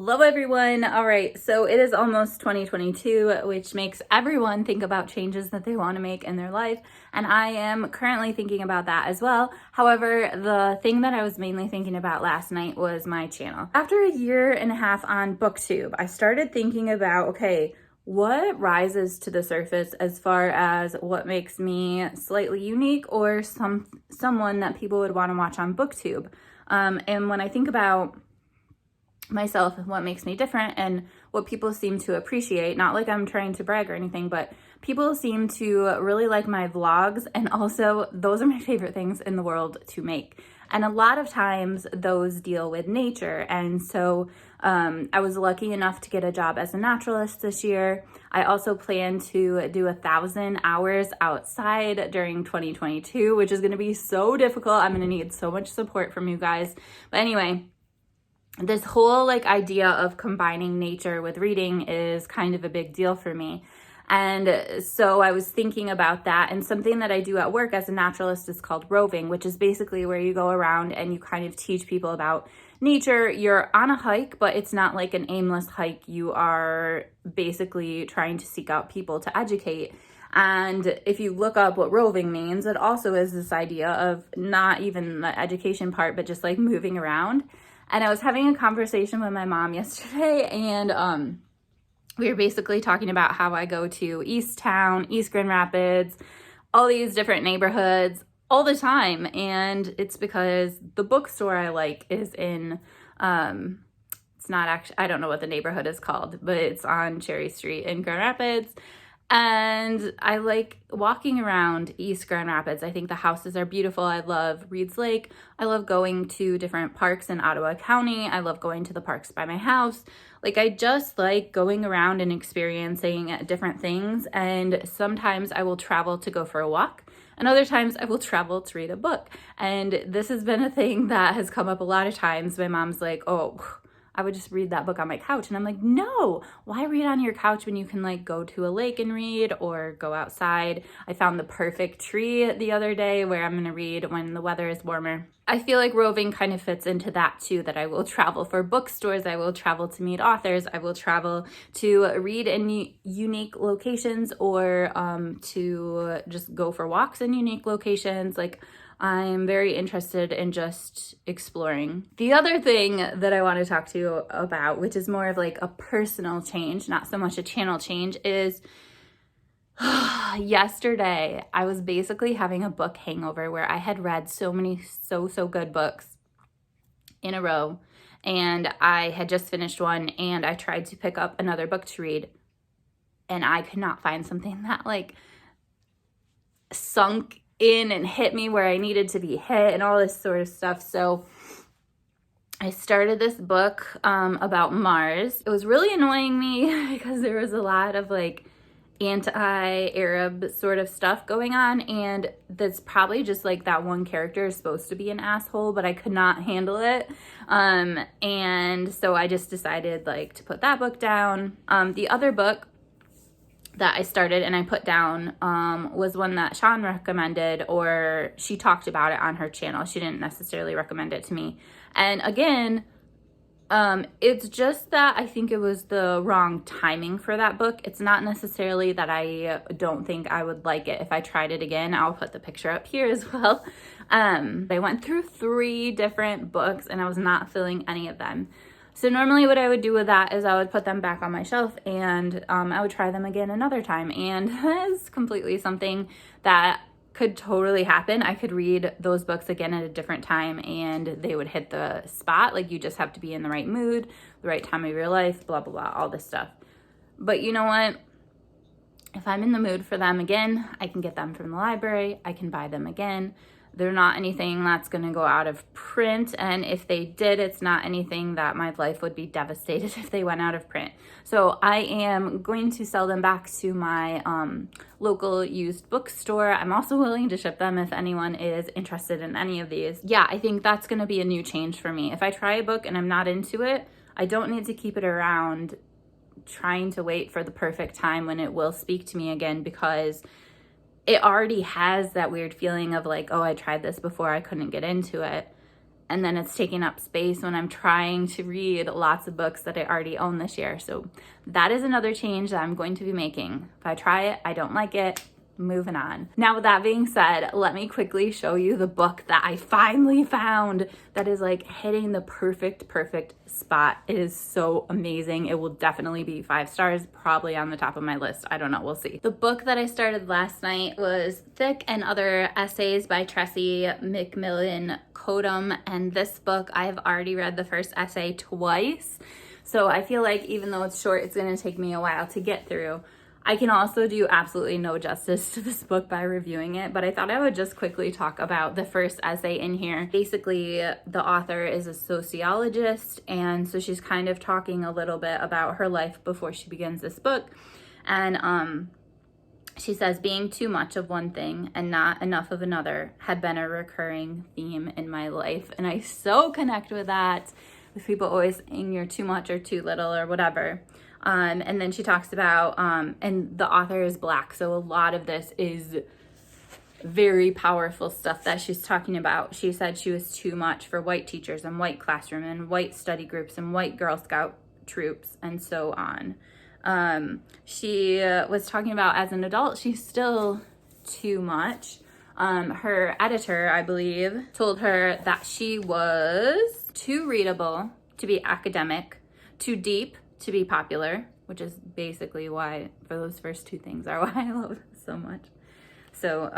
Hello everyone. All right, so it is almost 2022, which makes everyone think about changes that they want to make in their life, and I am currently thinking about that as well. However, the thing that I was mainly thinking about last night was my channel. After a year and a half on BookTube, I started thinking about, okay, what rises to the surface as far as what makes me slightly unique or someone that people would want to watch on BookTube. And when I think about myself and what makes me different and what people seem to appreciate, not like I'm trying to brag or anything, but people seem to really like my vlogs, and also those are my favorite things in the world to make. And a lot of times those deal with nature. And so I was lucky enough to get a job as a naturalist this year. I also plan to do 1,000 hours outside during 2022, which is going to be so difficult. I'm going to need so much support from you guys. But anyway, this whole idea of combining nature with reading is kind of a big deal for me. And so I was thinking about that, and something that I do at work as a naturalist is called roving, which is basically where you go around and you kind of teach people about nature. You're on a hike, but it's not like an aimless hike. You are basically trying to seek out people to educate. And if you look up what roving means, it also is this idea of not even the education part, but just like moving around. And I was having a conversation with my mom yesterday, and we were basically talking about how I go to East Town, East Grand Rapids, all these different neighborhoods all the time. And it's because the bookstore I like is in, it's not actually, I don't know what the neighborhood is called, but it's on Cherry Street in Grand Rapids. And I like walking around East Grand Rapids. I think the houses are beautiful. I love Reed's Lake. I love going to different parks in Ottawa County. I love going to the parks by my house. I just like going around and experiencing different things. And sometimes I will travel to go for a walk, and other times I will travel to read a book. And this has been a thing that has come up a lot of times. My mom's like, oh, I would just read that book on my couch. And I'm like, no, why read on your couch when you can go to a lake and read or go outside? I found the perfect tree the other day where I'm gonna read when the weather is warmer. I feel like roving kind of fits into that too, that I will travel for bookstores, I will travel to meet authors, I will travel to read in unique locations, or to just go for walks in unique locations. I'm very interested in just exploring. The other thing that I want to talk to you about, which is more of a personal change, not so much a channel change, is yesterday I was basically having a book hangover where I had read so many so good books in a row, and I had just finished one, and I tried to pick up another book to read, and I could not find something that sunk in and hit me where I needed to be hit and all this sort of stuff. So I started this book about Mars. It was really annoying me because there was a lot of anti-Arab sort of stuff going on, and that's probably just that one character is supposed to be an asshole, but I could not handle it. And so I just decided to put that book down. The other book that I started and I put down was one that Sean recommended, or she talked about it on her channel. She didn't necessarily recommend it to me. And again, it's just that I think it was the wrong timing for that book. It's not necessarily that I don't think I would like it if I tried it again. I'll put the picture up here as well. I went through 3 different books and I was not feeling any of them. So normally what I would do with that is I would put them back on my shelf, and I would try them again another time. And that is completely something that could totally happen. I could read those books again at a different time and they would hit the spot. You just have to be in the right mood, the right time of your life, blah, blah, blah, all this stuff. But you know what? If I'm in the mood for them again, I can get them from the library. I can buy them again. They're not anything that's going to go out of print, and if they did, it's not anything that my life would be devastated if they went out of print. So I am going to sell them back to my local used bookstore. I'm also willing to ship them if anyone is interested in any of these. Yeah, I think that's going to be a new change for me. If I try a book and I'm not into it, I don't need to keep it around trying to wait for the perfect time when it will speak to me again, because it already has that weird feeling of oh, I tried this before, I couldn't get into it. and then it's taking up space when I'm trying to read lots of books that I already own this year. So that is another change that I'm going to be making. If I try it, I don't like it, moving on. Now, with that being said, let me quickly show you the book that I finally found that is like hitting the perfect spot. It is so amazing. It will definitely be 5 stars, probably on the top of my list. I don't know, we'll see. The book that I started last night was Thick and Other Essays by Tressie, McMillan, Cottom, and this book, I've already read the first essay twice. So I feel like even though it's short, it's gonna take me a while to get through. I can also do absolutely no justice to this book by reviewing it, but I thought I would just quickly talk about the first essay in here. Basically, the author is a sociologist, and so she's kind of talking a little bit about her life before she begins this book. And she says, being too much of one thing and not enough of another had been a recurring theme in my life. And I so connect with that, with people always saying you're too much or too little or whatever. And then she talks about, and the author is Black, so a lot of this is very powerful stuff that she's talking about. She said she was too much for white teachers and white classroom and white study groups and white Girl Scout troops and so on. She was talking about as an adult, she's still too much. Her editor, I believe, told her that she was too readable to be academic, too deep to be popular, which is basically why, for those first 2 things are why I love it so much. So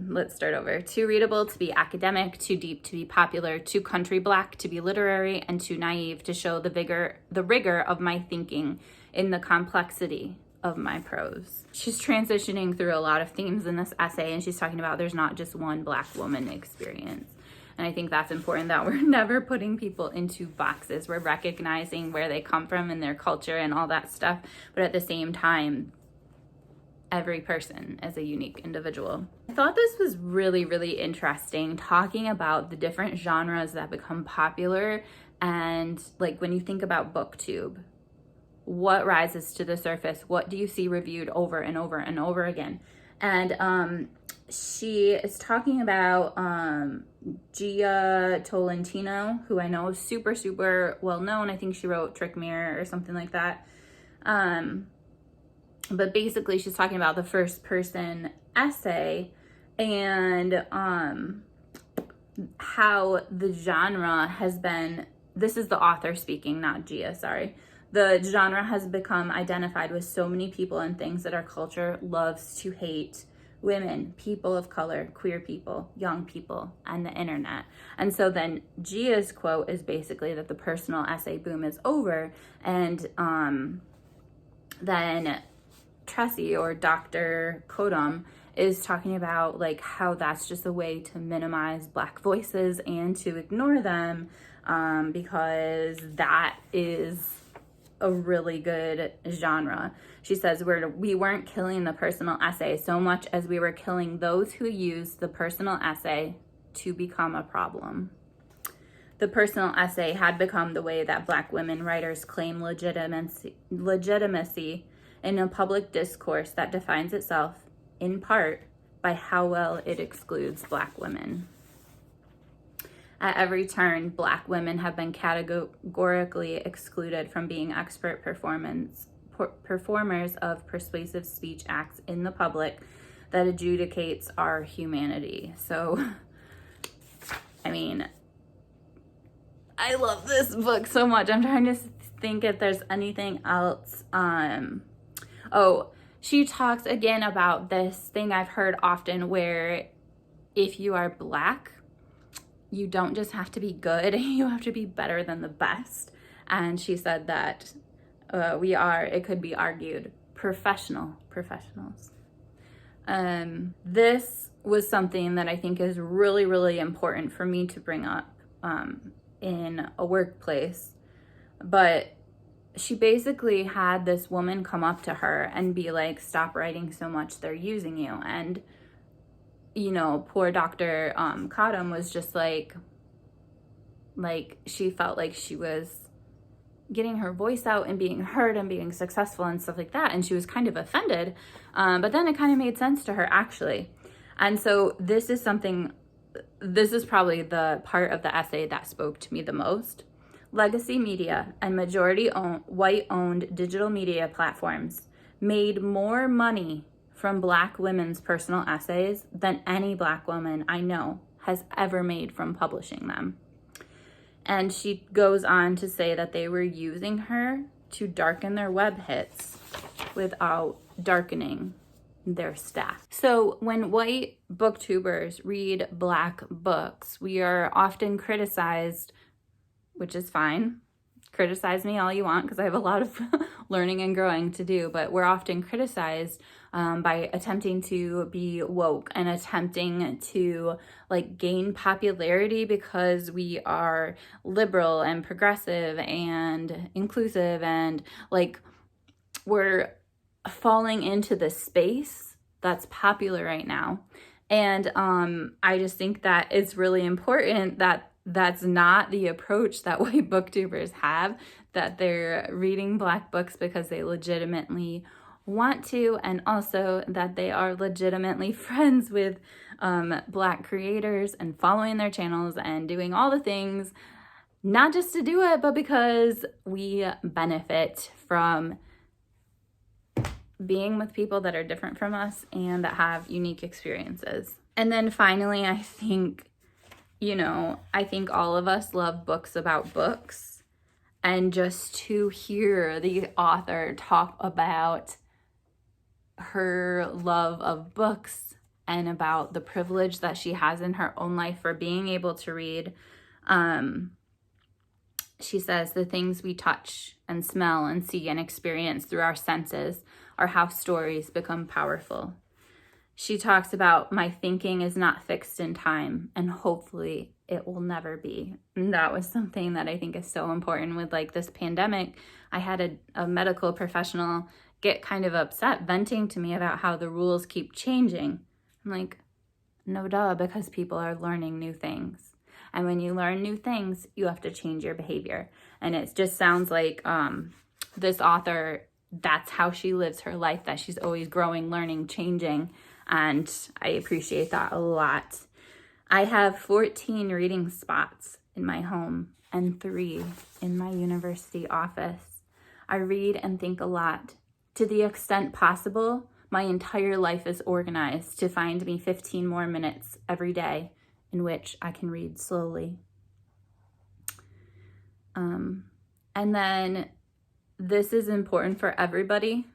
let's start over. Too readable to be academic, too deep to be popular, too country Black to be literary, and too naive to show the rigor of my thinking in the complexity of my prose. She's transitioning through a lot of themes in this essay, and she's talking about there's not just one Black woman experience. And I think that's important, that we're never putting people into boxes. We're recognizing where they come from and their culture and all that stuff. But at the same time, every person is a unique individual. I thought this was really interesting, talking about the different genres that become popular. And like when you think about BookTube, what rises to the surface? What do you see reviewed over and over and over again? And she is talking about Gia Tolentino, who I know is super well known. I think she wrote Trick Mirror or something like that. But basically she's talking about the first person essay and how the genre has been, this is the author speaking, not Gia, sorry. The genre has become identified with so many people and things that our culture loves to hate: women, people of color, queer people, young people, and the internet. And so then Gia's quote is basically that the personal essay boom is over, and then Tressie, or Dr. Cottom, is talking about like how that's just a way to minimize Black voices and to ignore them, because that is a really good genre. She says we weren't killing the personal essay so much as we were killing those who used the personal essay to become a problem. The personal essay had become the way that Black women writers claim legitimacy in a public discourse that defines itself, in part, by how well it excludes Black women. At every turn, Black women have been categorically excluded from being expert performers of persuasive speech acts in the public that adjudicates our humanity. So, I mean, I love this book so much. I'm trying to think if there's anything else. Oh, she talks again about this thing I've heard often where if you are Black, you don't just have to be good, you have to be better than the best. And she said that we are, it could be argued, professionals. This was something that I think is really important for me to bring up in a workplace. But she basically had this woman come up to her and be like, stop writing so much, they're using you. And you know, poor Dr. Cottom was just like she felt like she was getting her voice out and being heard and being successful and stuff like that. And she was kind of offended. But then it kind of made sense to her, actually. And so this is something this is probably the part of the essay that spoke to me the most. Legacy media and white-owned digital media platforms made more money from Black women's personal essays than any Black woman I know has ever made from publishing them. And she goes on to say that they were using her to darken their web hits without darkening their staff. So when white booktubers read Black books, we are often criticized, which is fine. Criticize me all you want, because I have a lot of learning and growing to do, but we're often criticized by attempting to be woke and attempting to like gain popularity because we are liberal and progressive and inclusive, and like we're falling into the space that's popular right now. And I just think that it's really important that that's not the approach that white booktubers have, that they're reading Black books because they legitimately want to, and also that they are legitimately friends with Black creators and following their channels and doing all the things, not just to do it, but because we benefit from being with people that are different from us and that have unique experiences. And then finally, I think all of us love books about books, and just to hear the author talk about her love of books and about the privilege that she has in her own life for being able to read. She says the things we touch and smell and see and experience through our senses are how stories become powerful. She talks about my thinking is not fixed in time, and hopefully it will never be. And that was something that I think is so important with like this pandemic. I had a medical professional get kind of upset venting to me about how the rules keep changing. I'm like, no duh, because people are learning new things. And when you learn new things, you have to change your behavior. And it just sounds like this author, that's how she lives her life, that she's always growing, learning, changing. And I appreciate that a lot. I have 14 reading spots in my home and 3 in my university office. I read and think a lot. To the extent possible, my entire life is organized to find me 15 more minutes every day in which I can read slowly. And then this is important for everybody.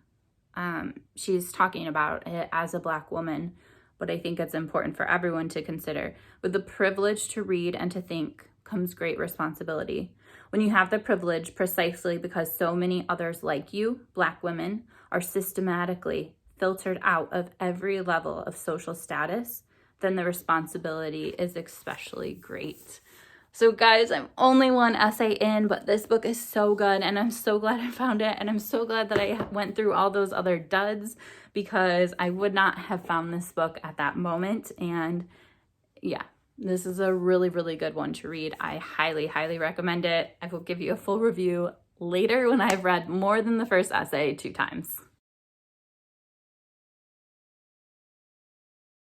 She's talking about it as a Black woman, but I think it's important for everyone to consider. With the privilege to read and to think comes great responsibility. When you have the privilege precisely because so many others like you, Black women, are systematically filtered out of every level of social status, then the responsibility is especially great. So guys, I'm only one essay in, but this book is so good, and I'm so glad I found it, and I'm so glad that I went through all those other duds, because I would not have found this book at that moment. And yeah, this is a really, really good one to read. I highly, highly recommend it. I will give you a full review later when I've read more than the first essay 2 times.